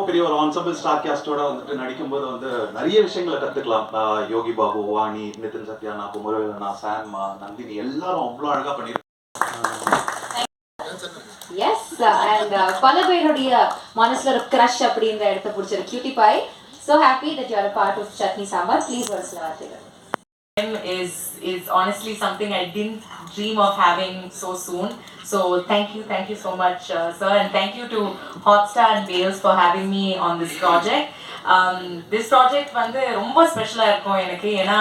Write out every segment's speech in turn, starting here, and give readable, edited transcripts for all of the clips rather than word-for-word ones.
பெரிய ஒரு ensemble star கேஸ்டோட வந்துட்டு நடிக்கும்போது வந்து நிறைய விஷயங்களை கற்றுக்கலாம். யோகி பாபு, வாணி, நிதின் சத்யானா, குமரவேலனா, சாம், நந்தினி எல்லாரும் அவ்வளோ அழகாக பண்ணியிருக்காங்க. எஸ் அண்ட் பல பேருடைய மனசுல ஒரு கிரஷ் அப்படின்ற இடத்த பிடிச்சிரு cutie boy. So happy that you are a part of Chutney Sambar. Please ஒரு சில வார்த்தைகள். Is honestly something I didn't dream of having so soon. So thank you so much, sir, and thank you to Hotstar and Wales for having me on this project. This project வந்து ரொம்ப ஸ்பெஷலாக இருக்கும் எனக்கு. ஏன்னா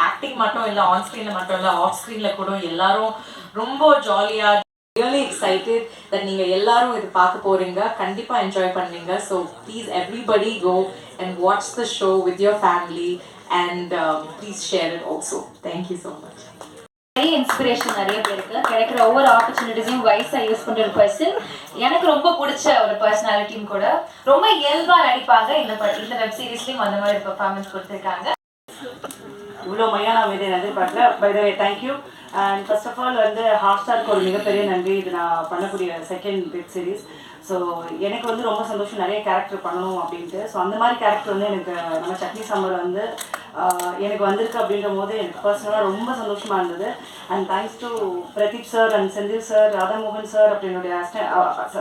acting மட்டும் இல்லை, on ஸ்க்ரீனில் மட்டும் இல்லை, ஆஃப் ஸ்க்ரீனில் கூட எல்லாரும் ரொம்ப ஜாலியாக really excited that நீங்க எல்லாரும் இது பார்க்க போறீங்க. கண்டிப்பா என்ஜாய் பண்ணுவீங்க. So please everybody go and watch the show with your family and please share it also. Thank you so much. நிறைய இன்ஸ்பிரேஷன் நிறைய பேருக்கு கிடைக்கிற ஒவ்வொரு ஆப்பர்ச்சுனிட்டிஸையும் வைஸாக யூஸ் பண்ணுற ஒரு பர்சன். எனக்கு ரொம்ப பிடிச்ச ஒரு பர்சனாலிட்டியும் கூட. ரொம்ப இயல்பாக நடிப்பாங்க. இந்த வெப் சீரிஸ்லையும் அந்த மாதிரி பெர்ஃபார்மன்ஸ் கொடுத்துருக்காங்க. இவ்வளோ மையா நான் இதை எதிர்பார்க்கல. By the way thank you. And first of all வந்து ஹாட்ஸ்டாருக்கு ஒரு மிகப்பெரிய நன்றி. இது நான் பண்ணக்கூடிய செகண்ட் வெப் சீரிஸ். ஸோ எனக்கு வந்து ரொம்ப சந்தோஷம் நிறைய கேரக்டர் பண்ணணும் அப்படின்ட்டு. ஸோ அந்த மாதிரி கேரக்டர் வந்து எனக்கு நம்ம சட்னி சாம்பார் வந்து எனக்கு வந்திருக்கு அப்படின்ற போது எனக்கு பர்சனலாக ரொம்ப சந்தோஷமாக இருந்தது. And thanks to Pradeep sir and Senthil sir, Radhamohan sir, அப்புறம் என்னுடைய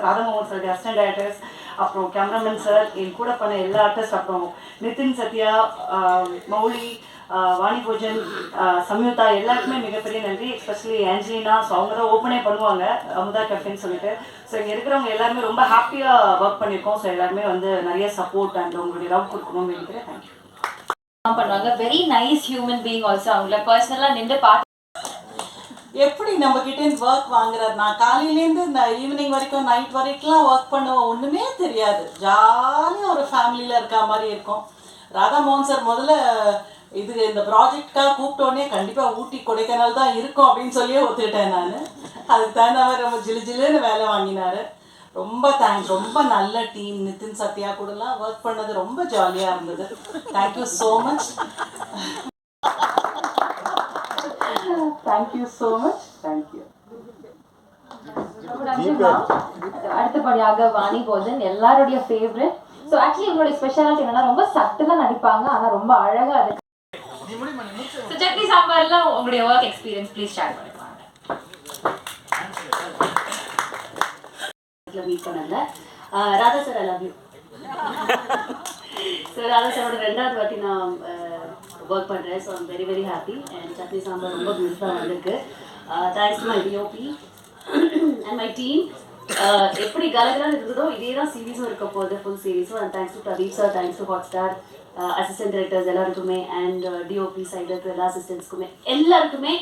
ராதாமோகன் சாருடைய அசிஸ்டன்ட் டைரக்டர்ஸ், அப்புறம் கேமராமேன் சார், என் கூட பண்ண எல்லா ஆர்டிஸ்ட், அப்புறம் நிதின் சத்யா, மௌலி, வாணி போஜன், சம்யுக்தா எல்லாருக்குமே மிகப்பெரிய நன்றி. Especially Angelina. ஸோ அவங்க தான் ஓப்பனே பண்ணுவாங்க அமுதா கஃபேன்னு சொல்லிட்டு. ஸோ இங்கே இருக்கிறவங்க எல்லாருமே ரொம்ப ஹாப்பியாக ஒர்க் பண்ணியிருக்கோம். ஸோ எல்லாருமே வந்து நிறைய சப்போர்ட் அண்ட் உங்களுடைய லவ் கொடுக்கணும்னு நினைக்கிறேன். தேங்க்யூ. பண்ணுவாங்க. Very nice human being also. அவங்கள பர்சனலாக நின்று பார்த்து எப்படி நம்ம கிட்டேருந்து ஒர்க் வாங்குறாரு. நான் காலையிலேருந்து இந்த ஈவினிங் வரைக்கும் நைட் வரைக்கும்லாம் ஒர்க் பண்ணுவோம். ஒன்றுமே தெரியாது. ஜாலியாக ஒரு ஃபேமிலியில் இருக்க மாதிரி இருக்கும். ராதாமோகன் சார் முதல்ல இந்த ப்ராஜெக்டாக கூப்பிட்டோடனே கண்டிப்பாக ஊட்டி கொடைக்கானல் தான் இருக்கும் அப்படின்னு சொல்லியே ஒத்துக்கிட்டேன் நான். அதுக்கு தகுந்த மாதிரி ரொம்ப ஜிலுன்னு வேலை வாங்கினார். ரொம்ப தேங்க்ஸ். ரொம்ப நல்ல டீம். நிதின் சத்யா கூடலாம் ஒர்க் பண்ணது ரொம்ப ஜாலியாக இருந்தது. Thank you so much. Thank you so much. Thank you. அடுத்தபடியாக வாணி போஜன், எல்லாருடைய ஃபேவரட். ஸோ ஆக்சுவலி இவங்களுடைய ஸ்பெஷாலிட்டி என்னன்னா ரொம்ப சட்டிலாக நடிப்பாங்க, ஆனால் ரொம்ப அழகாக இருக்கு. ஸோ சட்னி சாம்பார்ல உங்களுடைய ஒர்க் எக்ஸ்பீரியன்ஸ் ப்ளீஸ் ஷேர் பண்ணுவாங்க. மீட் பண்ணல Radha sir, I love you. So Radha சாரோட ரெண்டாவது வாட்டி நான் ஒர்க் பண்ணுறேன். So I'm very very happy. And Chutney Sambar ரொம்ப பியூட்டிஃபுல்லாக வந்திருக்கு. Thanks to my DOP and my team. எப்படி கலகலாக இருந்ததோ இதே தான் சீரீஸும் இருக்க போகுது, ஃபுல் சீரீஸும். And thanks to Pradeep sir, thanks to Hotstar assistant directors எல்லாருக்குமே, அண்ட் டிஓபி சைடில் இருக்கிற எல்லா அசிஸ்டன்ட்ஸ்க்குமே எல்லாருக்குமே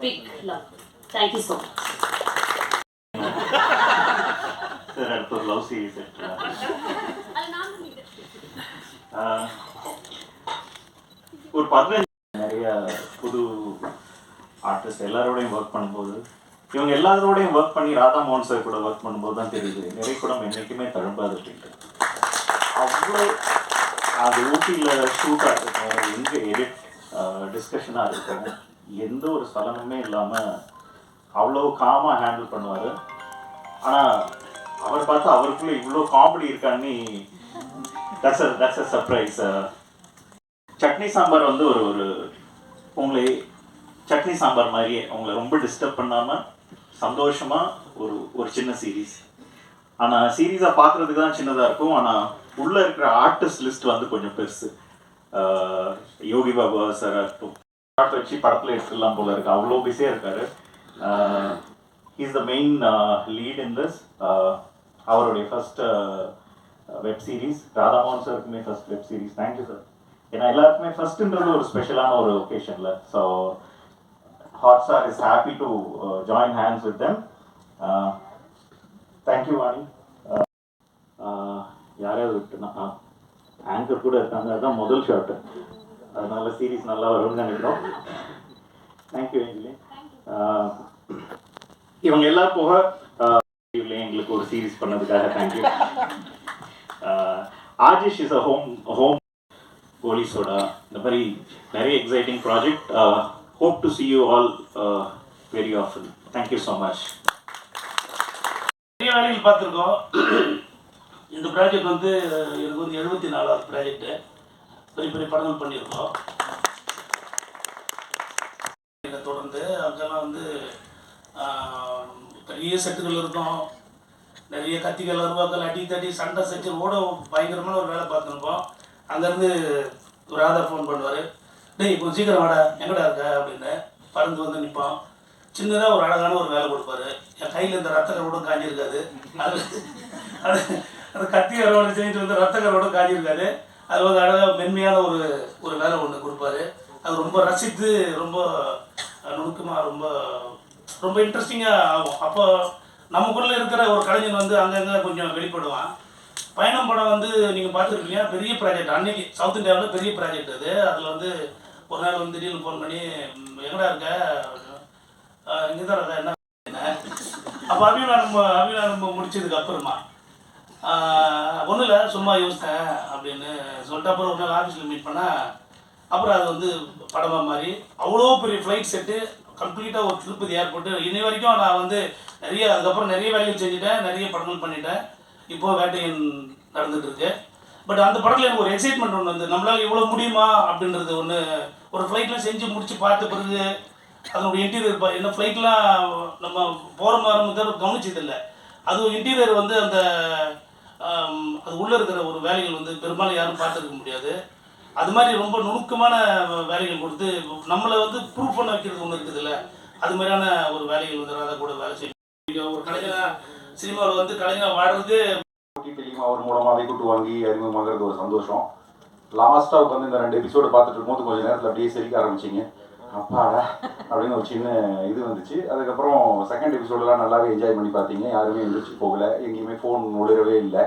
big love. Thank you so much. Love series ஒரு 15 நிறைய புது ஆர்டிஸ்ட் எல்லாரோடையும் ஒர்க் பண்ணும்போது, இவங்க எல்லாரோடையும் ஒர்க் பண்ணி ராதாமோகன் சார் கூட ஒர்க் பண்ணும்போது தான் தெரியுது நிறைய படம் என்றைக்குமே தழும்பாது அப்படின்ட்டு. அவ்வளோ அது ஊட்டியில் ஷூட்டாக இருக்கட்டும், எங்கே எடிட் டிஸ்கஷனாக இருக்கட்டும், எந்த ஒரு சலனமே இல்லாமல் அவ்வளோ காமாக ஹேண்டில் பண்ணுவார். ஆனால் அவர் பார்த்தா அவருக்குள்ளே இவ்வளோ காமெடி இருக்கான்னு that's a surprise. Chutney sambar வந்து ஒரு உங்களை சட்னி சாம்பார் மாதிரியே உங்களை ரொம்ப டிஸ்டர்ப் பண்ணாமல் சந்தோஷமாக ஒரு சின்ன சீரீஸ். ஆனால் சீரீஸாக பார்க்குறதுக்கு தான் சின்னதாக இருக்கும், ஆனால் உள்ளே இருக்கிற ஆர்டிஸ்ட் லிஸ்ட் வந்து கொஞ்சம் பெருசு. யோகி பாபு சார் பாட்டு வச்சு படத்தில் எடுத்துடலாம் போல இருக்கு, அவ்வளோ பிஸியாக இருக்காரு. Is the main lead in this. அவருடைய ஃபர்ஸ்ட் வெப் சீரிஸ், ராதாமோகன் சாருக்குமே first web series. Thank you sir. ஏன்னா எல்லாருக்குமே ஃபர்ஸ்ட்ன்றது ஒரு ஸ்பெஷலான ஒரு ஒகேஷனில். ஸோ Hotstar is happy to join hands with them. Thank you, Vani. யாராவது விட்டுனா ஆங்கர் கூட இருக்காங்க, அதுதான் முதல் ஷாட்டு, அதனால சீரீஸ் நல்லா வரும்னு நினைக்கிறோம். தேங்க்யூ ஏஞ்சலி. இவங்க எல்லாம் போக எங்களுக்கு ஒரு சீரீஸ் பண்ணதுக்காக thank you. Ajish is a home போலீஸோட இந்த மாதிரி நிறைய exciting project. Hope to see you all very often. Thank you so much. நிறைய வேலைகள் பார்த்துருக்கோம். இந்த ப்ராஜெக்ட் வந்து எனக்கு வந்து 74வது ப்ராஜெக்ட்டு. பெரிய பெரிய படங்கள் பண்ணியிருக்கோம். இதை தொடர்ந்து அங்கெல்லாம் வந்து பெரிய செட்டுகள் இருக்கும், நிறைய கத்திகள் அருவாக்கள் அடி தடி சண்டை செஞ்சு ஓட பயங்கரமான ஒரு வேலை பார்த்துருப்போம். அங்கேருந்து ராதா ஃபோன் பண்ணுவார், டேய் இப்போ சீக்கிரம் வாடா, எங்கடா இருக்க அப்படின்னு. பறந்து வந்து நிற்போம். சின்னதாக ஒரு அழகான ஒரு வேலை கொடுப்பாரு. என் கையில் இந்த ரத்த கரோடும் காஞ்சிருக்காது. அது அது அந்த கத்தி அறுவடை செஞ்சுட்டு வந்து ரத்த கரோடும் காஞ்சிருக்காது. அது வந்து அழகாக மென்மையான ஒரு வேலை ஒன்று கொடுப்பாரு. அது ரொம்ப ரசித்து ரொம்ப நுணுக்கமாக ரொம்ப ரொம்ப இன்ட்ரெஸ்டிங்காக ஆகும். அப்போ நமக்குள்ளே இருக்கிற ஒரு கலைஞன் வந்து அங்கங்கே கொஞ்சம் வெளிப்படுவான். பயணம் படம் வந்து நீங்கள் பார்த்துருக்கீங்க, பெரிய ப்ராஜெக்ட். அன்னைக்கு சவுத் இந்தியாவில் பெரிய ப்ராஜெக்ட் அது. அதில் வந்து ஒரு நாள் வந்து திடீர்னு ஃபோன் பண்ணி, எங்கடா இருக்க, இங்கே தான் இருக்கா, என்ன அப்போ அபிநயம் முடிச்சதுக்கு அப்புறமா ஒன்றும் இல்லை சும்மா யோசித்தேன் அப்படின்னு சொல்லிட்டு அப்புறம் ஒரு நாள் ஆஃபீஸில் மீட் பண்ணால் அப்புறம் அது வந்து படமாக மாதிரி அவ்வளோ பெரிய ஃப்ளைட் செட்டு கம்ப்ளீட்டாக ஒரு திருப்பதி ஏர்போர்ட்டு. இனி வரைக்கும் நான் வந்து அதுக்கப்புறம் நிறைய வேலைகள் செஞ்சுட்டேன், நிறைய படங்கள் பண்ணிட்டேன். இப்போது வேட்டையன் நடந்துகிட்ருக்கு. பட் அந்த படத்தில் எனக்கு ஒரு எக்ஸைட்மெண்ட் ஒன்று வந்து நம்மளால் இவ்வளோ முடியுமா அப்படின்றது ஒன்று. ஒரு ஃப்ளைட்டில் செஞ்சு முடித்து பார்த்த பிறகு அதனுடைய இன்டீரியர் என்ன ஃப்ளைட்லாம் நம்ம போகிற மாதிரி கவனிச்சதில்லை. அதுவும் இன்டீரியர் வந்து அந்த அது உள்ளே இருக்கிற ஒரு வேலைகள் வந்து பெரும்பாலும் யாரும் பார்த்துருக்க முடியாது. அது மாதிரி ரொம்ப நுணுக்கமான வேலைகள் கொடுத்து நம்மளை வந்து ப்ரூவ் பண்ண வைக்கிறது ஒன்று இருக்குதுல்ல, அது மாதிரியான ஒரு வேலைகள் வந்து ராதா கூட வேலை செய்யும். ஒரு கலைஞராக சினிமாவில் வந்து கலைஞராக வாடுறது ஓடிடிலையும் அவர் மூலமாகவே கூட்டு வாங்கி அறிமுகமாகிறது ஒரு சந்தோஷம். லாஸ்ட்டாக உட்காந்து இந்த 2 எபிசோடு பார்த்துட்டு இருக்கும்போது கொஞ்சம் நேரத்தில் அப்படியே சிரிக்க ஆரம்பிச்சிங்க. அப்பாடா அப்படின்னு ஒரு சின்ன இது வந்துச்சு. அதுக்கப்புறம் செகண்ட் எபிசோடெலாம் நல்லாவே என்ஜாய் பண்ணி பார்த்தீங்க. யாருமே எந்திரிச்சு போகலை, எங்கேயுமே ஃபோன் ஒளிரவே இல்லை.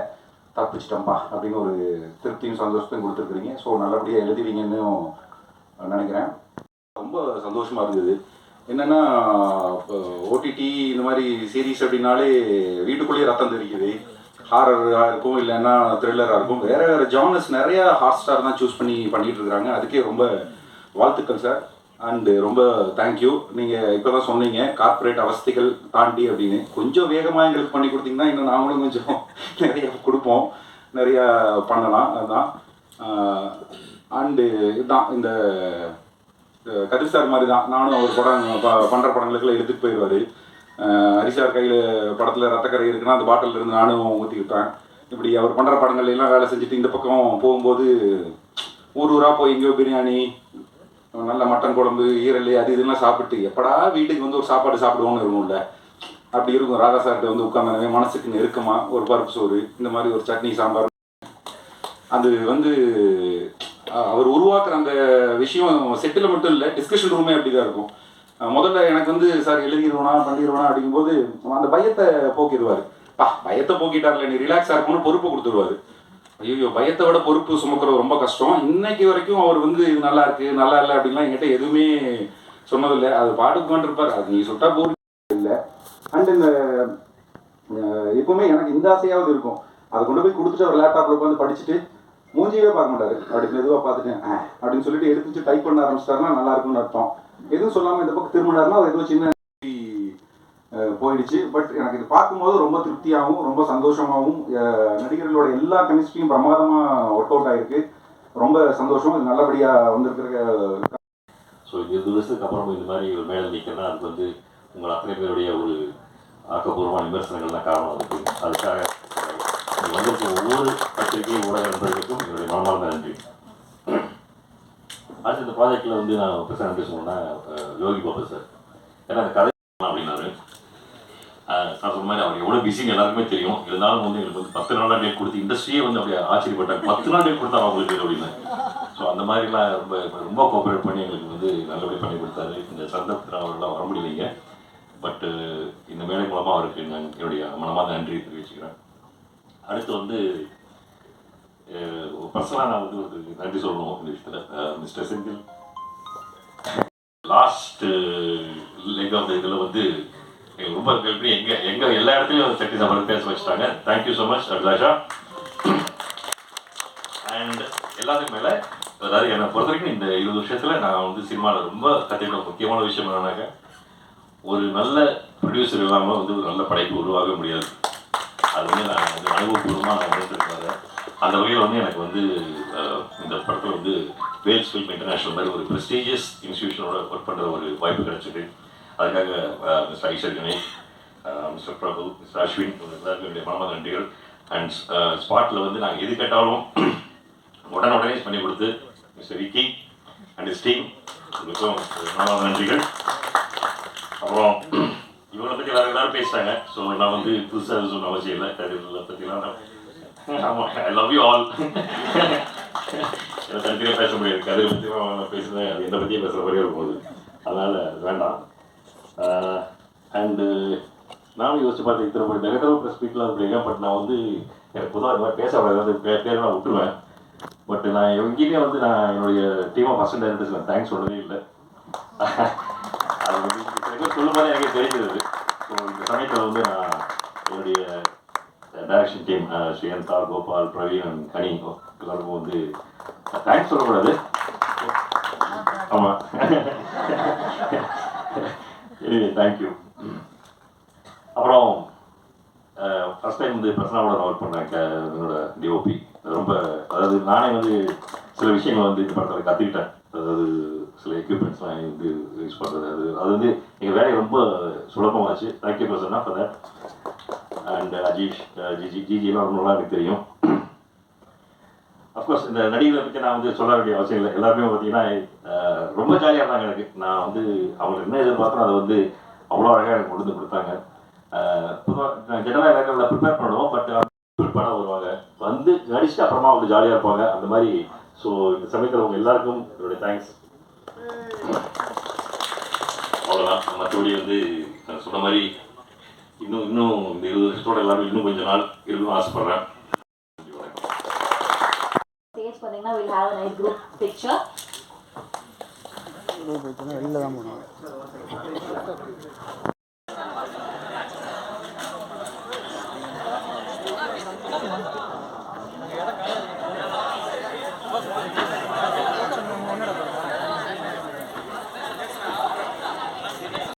தப்பிச்சிட்டோம்ப்பா அப்படின்னு ஒரு திருப்தியும் சந்தோஷத்தையும் கொடுத்துருக்குறீங்க. ஸோ நல்லபடியாக எழுதுவீங்கன்னு நினைக்கிறேன். ரொம்ப சந்தோஷமாக இருந்தது. என்னென்னா ஓடிடி இந்த மாதிரி சீரீஸ் அப்படின்னாலே வீட்டுக்குள்ளேயே ரத்தம் தெரிக்குது. ஹாரராக இருக்கும், இல்லைன்னா த்ரில்லராக இருக்கும். வேறு வேறு ஜானர்ஸ் நிறையா ஹாட்ஸ்டார் தான் சூஸ் பண்ணிகிட்டு இருக்கிறாங்க. அதுக்கே ரொம்ப வாழ்த்துக்கள் சார். அண்டு ரொம்ப தேங்க்யூ. நீங்கள் இப்போ தான் சொன்னீங்க கார்ப்பரேட் அவஸ்தைகள் தாண்டி அப்படின்னு. கொஞ்சம் வேகமாக எங்களுக்கு பண்ணி கொடுத்தீங்கன்னா இன்னும் நாங்களும் கொஞ்சம் நிறையா கொடுப்போம், நிறையா பண்ணலாம். அதுதான். அண்டு இதுதான் இந்த கதிர் சார் மாதிரி தான் நானும் அவர் படம் பண்ணுற படங்களுக்கெல்லாம் எடுத்துகிட்டு போயிடுவார். ஹரிசார் கையில் படத்தில் ரத்தக்கரை இருக்குன்னா அந்த பாட்டில் இருந்து நானும் ஊற்றிக்கிட்டேன். இப்படி அவர் பண்ணுற படங்கள் எல்லாம் வேலை செஞ்சுட்டு இந்த பக்கம் போகும்போது ஊராக போய் எங்கேயோ பிரியாணி, நல்ல மட்டன் குழம்பு, ஈரல் அது இதெல்லாம் சாப்பிட்டு எப்படா வீட்டுக்கு வந்து ஒரு சாப்பாடு சாப்பிடுவோன்னு இருக்கும்ல, அப்படி இருக்கும். ராதா சார்கிட்ட வந்து உட்காந்தாவே மனசுக்கு நெருக்கமாக ஒரு பருப்பு சோறு, இந்த மாதிரி ஒரு சட்னி சாம்பார், அது வந்து அவர் உருவாக்குற அந்த விஷயம் செட்டில் மட்டும் இல்லை, டிஸ்கஷன் ரூமே அப்படி தான் இருக்கும். முதல்ல எனக்கு வந்து சார் எழுதிடுவோனா பண்ணிடுவோனா அப்படிங்கும்போது அந்த பயத்தை போக்கிடுவார். பயத்தை போக்கிட்டார்ல, நீ ரிலாக்ஸாக இருக்கணும்னு பொறுப்பை கொடுத்துருவார். ஐயோ, பயத்தை விட பொறுப்பு சுமக்கிறது ரொம்ப கஷ்டம். இன்னைக்கு வரைக்கும் அவர் வந்து இது நல்லா இருக்கு நல்லா இல்லை அப்படின்லாம் என்கிட்ட எதுவுமே சொன்னதில்லை. அது பாட்டுக்கு வந்துருப்பார், அது நீ சுட்டா போர் இல்லை. அண்ட் இந்த எப்பவுமே எனக்கு இந்த ஆசையாவது இருக்கும், அதை கொண்டு போய் கொடுத்துட்டு அவர் லேப்டாப்பில் உட்காந்து படிச்சுட்டு மூஞ்சியவே பார்க்க மாட்டாரு. அப்படி மெதுவாக பார்த்துட்டேன் அப்படின்னு சொல்லிட்டு எடுத்து வச்சு டைப் பண்ண ஆரம்பிச்சிட்டாருன்னா நல்லா இருக்கும்னு அர்த்தம். எதுவும் சொல்லாமல் இந்த பக்கம் திரும்பினாருன்னா அவர் ஏதோ சின்ன போயிடுச்சு. பட் எனக்கு இது பார்க்கும்போது ரொம்ப திருப்தியாகவும் ரொம்ப சந்தோஷமாகவும், நடிகர்களோட எல்லா கெமிஸ்ட்ரியும் பிரமாதமாக ஒர்க் அவுட் ஆகிருக்கு. ரொம்ப சந்தோஷம். இது நல்லபடியாக வந்திருக்கிற. ஸோ 20 வருஷத்துக்கு அப்புறம் இந்த மாதிரி ஒரு மேலே நிற்கிறேன்னா அதுக்கு வந்து உங்கள் அத்தனை பேருடைய ஒரு ஆக்கப்பூர்வமான விமர்சனங்கள் தான் காரணம். அதுக்காக வந்திருக்க ஒவ்வொரு பத்திரிகை ஊடக நண்பர்களுக்கும் என்னுடைய மனமார்ந்த நன்றி. அடுத்து இந்த ப்ராஜெக்டில் வந்து நான் பிரச்சனை பேசணும்னா யோகி பாபு சார், ஏன்னா அந்த கதை அப்படின்னாரு. நான் சொன்ன மாதிரி அவர் எவ்வளோ பிஸின்னு எல்லாருக்குமே தெரியும். இருந்தாலும் வந்து எங்களுக்கு வந்து 10 நாள் டேட் கொடுத்து இண்டஸ்ட்ரியே வந்து அப்படியே ஆச்சரியப்பட்டாங்க. 10 நாள் டேட் கொடுத்தா அவங்களுக்கு அப்படின்னு. ஸோ அந்த மாதிரிலாம் ரொம்ப ரொம்ப கோஆப்ரேட் பண்ணி எங்களுக்கு வந்து நல்லபடியாக பண்ணி கொடுத்தாரு. இந்த சந்தர்ப்பத்தில் அவர்களாம் வர முடியலைங்க. பட்டு இந்த மேடை மூலமாக அவருக்கு நான் என்னுடைய மனமார்ந்த நன்றி தெரிவிச்சுக்கிறேன். அடுத்து வந்து பர்சனலாக நான் வந்து ஒரு நன்றி சொல்லணும் இந்த விஷயத்தில். Mister Senthil last leg of இதில் வந்து எங்களுக்கு ரொம்ப ஹெல்ப் பண்ணி எங்கள் எல்லா இடத்துலையும் சக்தி சாப்பாடு பேச வச்சுட்டாங்க. Thank you so much Abhilasha. அண்ட் எல்லாத்துக்கும் மேலே அதாவது என்னை பொறுத்த வரைக்கும் இந்த 20 வருஷத்தில் நான் வந்து சினிமாவில் ரொம்ப கற்றுக்கிட்ட முக்கியமான விஷயம் என்னன்னாக்க, ஒரு நல்ல ப்ரொடியூசர் இல்லாமல் வந்து ஒரு நல்ல படைப்பு உருவாக முடியாது. அது வந்து நான் வந்து அனுபவபூர்வமாக நான் உணர்ந்திருக்காங்க. அந்த வகையில் வந்து எனக்கு வந்து இந்த படத்தில் வந்து வேல்ஸ் ஃபில்ம் இன்டர்நேஷனல் மாதிரி ஒரு ப்ரெஸ்டீஜியஸ் இன்ஸ்டியூஷனோட ஒர்க் பண்ணுற ஒரு வாய்ப்பு கிடைச்சிது. அதுக்காக மிஸ்டர் ஐஷர் கணேஷ், மிஸ்டர் பிரபு, மிஸ்டர் அஸ்வின் எல்லாருக்கும் என்னுடைய மனமார்ந்த நன்றிகள். அண்ட் ஸ்பாட்டில் வந்து நாங்கள் எது கேட்டாலும் உடனே பண்ணி கொடுத்து mister Vicky and is team உங்களுக்கும் மனமார்ந்த நன்றிகள். அப்புறம் இவங்களை பற்றி எல்லாரும் பேசிட்டாங்க. ஸோ நான் வந்து புதுசாக சொன்ன அவசியம் இல்லை. கதிர்களை பற்றிலாம் ஆமாம், ஐ லவ் யூ ஆல். எனக்கு தனித்தனியாக பேச முடியாது. கதிரை பற்றி நான் பேசுகிறேன், அது என்னை பற்றியே பேசுகிற மாதிரியே இருக்கும்போது அதனால் வேண்டாம். அண்டு நானும் யோசிச்சு பார்த்தேன், இத்தனை நெகட்டிவ் ப்ரெஸ் ஸ்பீக்கில் அப்படிங்க. பட் நான் வந்து எனக்கு பொதுவாக இது மாதிரி பேச வராது, பேர் நான் விட்டுருவேன். பட் நான் எங்கேயுமே வந்து நான் என்னுடைய டீம் ஆஃப் அசிஸ்டன்ட் டைரக்டர்ஸ் நான் தேங்க்ஸ் சொல்லவே இல்லை. அது வந்து சொல்லும் போது எனக்கு தெரிஞ்சது. ஸோ இந்த சமயத்தில் வந்து நான் என்னுடைய direction team Sriyantha, Gopal, Praveen and Kani எல்லாருக்கும் வந்து தேங்க்ஸ் சொல்லக்கூடாது. ஆமாம், தேங்க்யூ. அப்புறம் ஃபஸ்ட் டைம் வந்து பிரசனாவோட நான் ஒர்க் பண்ணேன். என்னோட டிஓபி ரொம்ப, அதாவது நானே வந்து சில விஷயங்கள் வந்து இந்த படத்தில் கற்றுக்கிட்டேன். அதாவது சில எக்யூப்மெண்ட்ஸ்லாம் வந்து யூஸ் பண்ணுறது, அது வந்து எங்கள் வேலையை ரொம்ப சுலபமாச்சு. Thank you Prasanna for that. And Ajeesh, ஜிஜிலாம் ரொம்ப நல்லா எனக்கு தெரியும். அஃப்கோர்ஸ் இந்த நடிகர்களை பற்றி நான் வந்து சொல்ல வேண்டிய அவசியம் இல்லை. எல்லாருமே பார்த்தீங்கன்னா ரொம்ப ஜாலியாக இருந்தாங்க எனக்கு. நான் வந்து அவங்களுக்கு என்ன எதிர்பார்த்தோம் அதை வந்து அவ்வளோ அழகாக எனக்கு கொண்டு வந்து கொடுத்தாங்க. பொதுவாக ஜெனரலாக எல்லாரும் ப்ரிப்பேர் பண்ணுவோம், பட் ப்ரிப்பேராக வருவாங்க, வந்து நடிச்சுட்டு அப்புறமா அவங்க ஜாலியாக இருப்பாங்க அந்த மாதிரி. ஸோ இந்த சமயத்தில் அவங்க எல்லாருக்கும் என்னுடைய தேங்க்ஸ். அவ்வளோதான். மற்றபடி வந்து நான் சொன்ன மாதிரி இன்னும் இந்த 20 வருஷத்தோட எல்லாரும் இன்னும் கொஞ்ச நாள் இருக்கணும்னு ஆசைப்படுறேன். ஸ்டேஜ் பார்த்தீங்கன்னா we'll have a nice group picture. வெளில தான் போனோம்.